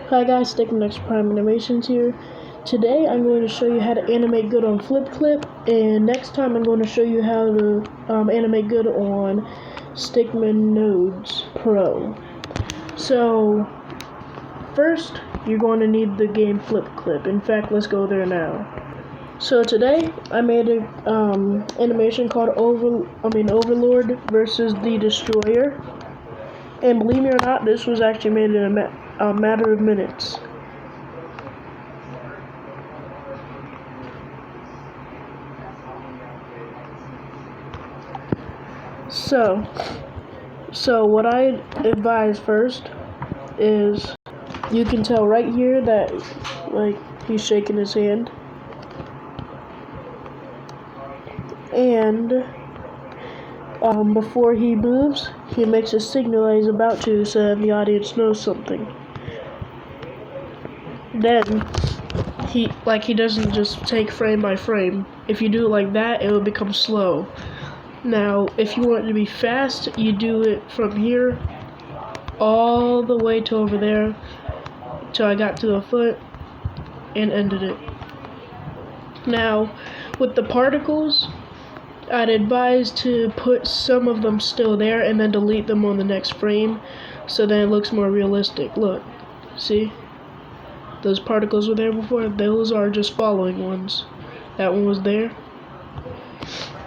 Hi guys, Stickman Prime Animations here. Today I'm going to show you how to animate good on Flipaclip, and next time I'm going to show you how to animate good on Stickman Nodes Pro. So first you're going to need the game Flipaclip. In fact, let's go there now. So today I made an animation called Overlord versus the Destroyer. And believe me or not, this was actually made in a matter of minutes. So what I advise first is, you can tell right here that he's shaking his hand, and before he moves, he makes a signal that he's about to, so that the audience knows something. Then he doesn't just take frame by frame. If you do it like that, it will become slow. Now, if you want it to be fast, you do it from here all the way to over there till I got to the foot and ended it. Now, with the particles, I'd advise to put some of them still there and then delete them on the next frame, so then it looks more realistic. Look, see? Those particles were there before. Those are just following ones. That one was there.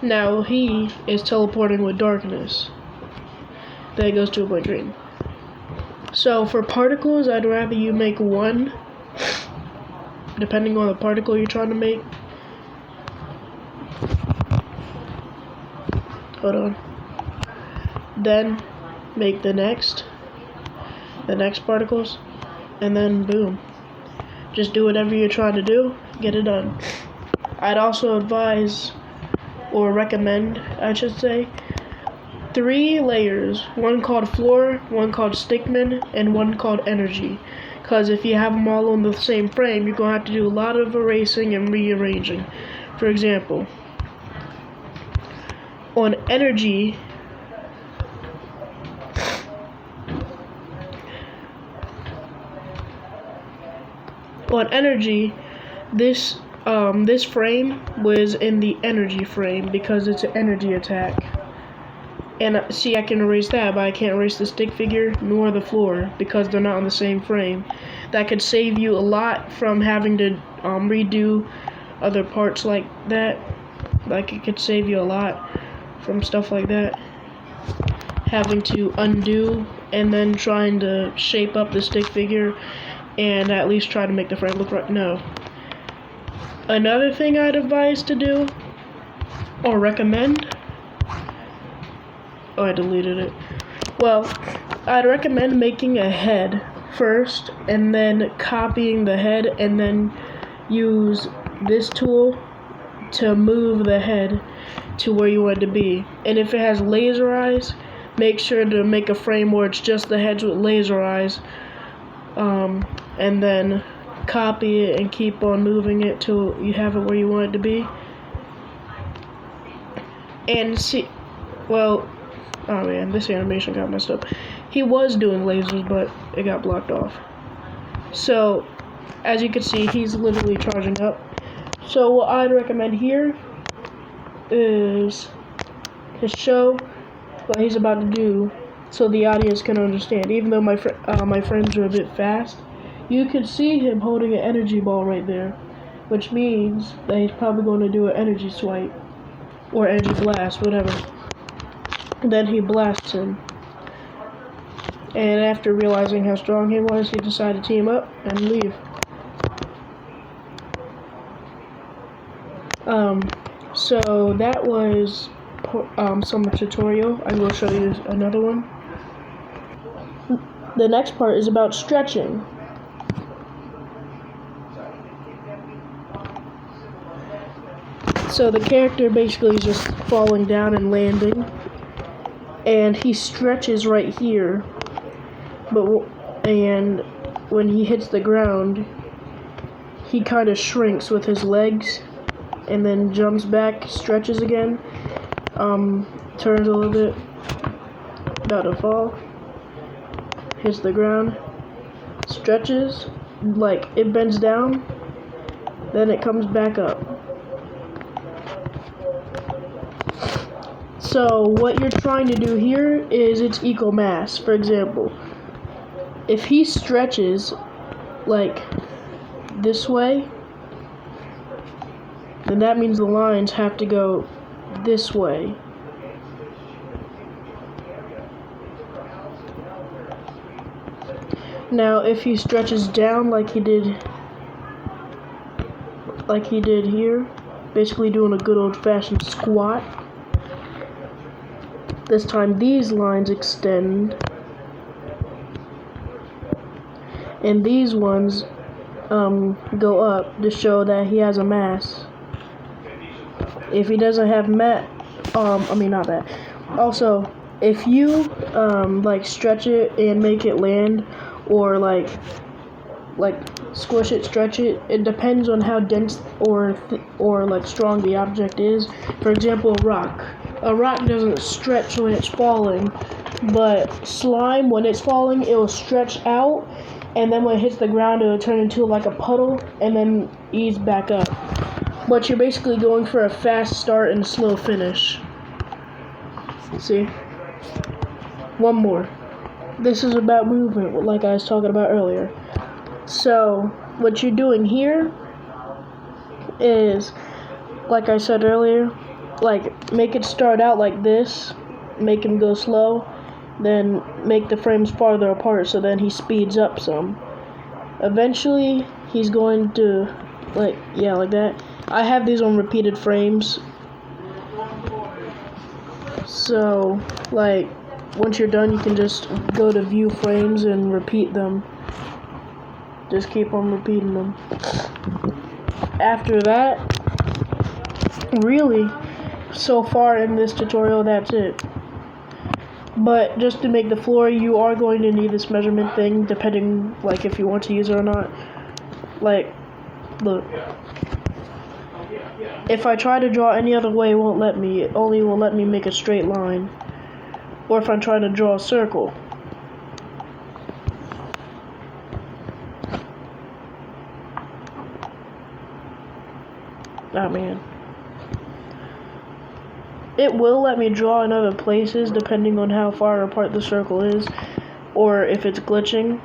Now he is teleporting with darkness. Then it goes to a blank green. So for particles, I'd rather you make one, depending on the particle you're trying to make. Hold on. Then make the next particles, and then boom. Just do whatever you're trying to do, get it done. I'd also advise, or recommend, I should say, 3 layers. One called Floor, one called Stickman, and one called Energy. Because if you have them all on the same frame, you're going to have to do a lot of erasing and rearranging. For example, on Energy, this frame was in the energy frame because it's an energy attack. And see, I can erase that, but I can't erase the stick figure nor the floor because they're not on the same frame. That could save you a lot from having to redo other parts like that. Like, it could save you a lot from stuff like that. Having to undo and then trying to shape up the stick figure and at least try to make the frame look right. No. Another thing I'd advise to do, or recommend, I deleted it. Well, I'd recommend making a head first, and then copying the head, and then use this tool to move the head to where you want it to be. And if it has laser eyes, make sure to make a frame where it's just the heads with laser eyes, and then copy it and keep on moving it till you have it where you want it to be. And see, well, oh man, this animation got messed up. He was doing lasers, but it got blocked off. So, as you can see, he's literally charging up. So what I'd recommend here is to show what he's about to do so the audience can understand. Even though my frames are a bit fast, you can see him holding an energy ball right there, which means that he's probably going to do an energy swipe or energy blast, whatever. And then he blasts him. And after realizing how strong he was, he decided to team up and leave. So that was some tutorial. I will show you another one. The next part is about stretching. So the character basically is just falling down and landing, and he stretches right here, and when he hits the ground, he kind of shrinks with his legs, and then jumps back, stretches again, turns a little bit, about to fall, hits the ground, stretches, like it bends down, then it comes back up. So what you're trying to do here is its equal mass. For example, if he stretches like this way, then that means the lines have to go this way. Now if he stretches down like he did here, basically doing a good old-fashioned squat, this time these lines extend and these ones go up to show that he has a mass. If he doesn't have not that. Also, if you like stretch it and make it land, or like squish it, stretch it, it depends on how dense or like strong the object is. For example, a rock. A rock doesn't stretch when it's falling, but slime, when it's falling, it will stretch out, and then when it hits the ground, it will turn into like a puddle and then ease back up. But you're basically going for a fast start and a slow finish. See? One more. This is about movement, like I was talking about earlier. So, what you're doing here is, like I said earlier, like make it start out like this, make him go slow, then make the frames farther apart so then he speeds up some. Eventually, he's going to, like that. I have these on repeated frames. So, like, once you're done, you can just go to view frames and repeat them. Just keep on repeating them. After that, really, so far in this tutorial, that's it. But just to make the floor, you are going to need this measurement thing, depending, like, if you want to use it or not. Like, look. If I try to draw any other way, it won't let me. It only will let me make a straight line. Or if I'm trying to draw a circle. Oh man. It will let me draw in other places depending on how far apart the circle is, or if it's glitching.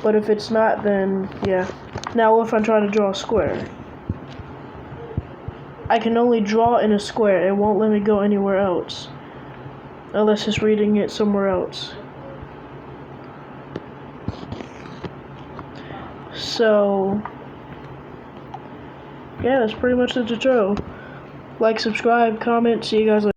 But if it's not, then yeah. Now if I'm trying to draw a square, I can only draw in a square. It won't let me go anywhere else, unless it's reading it somewhere else. So yeah, that's pretty much the tutorial. Like, subscribe, comment, see you guys later.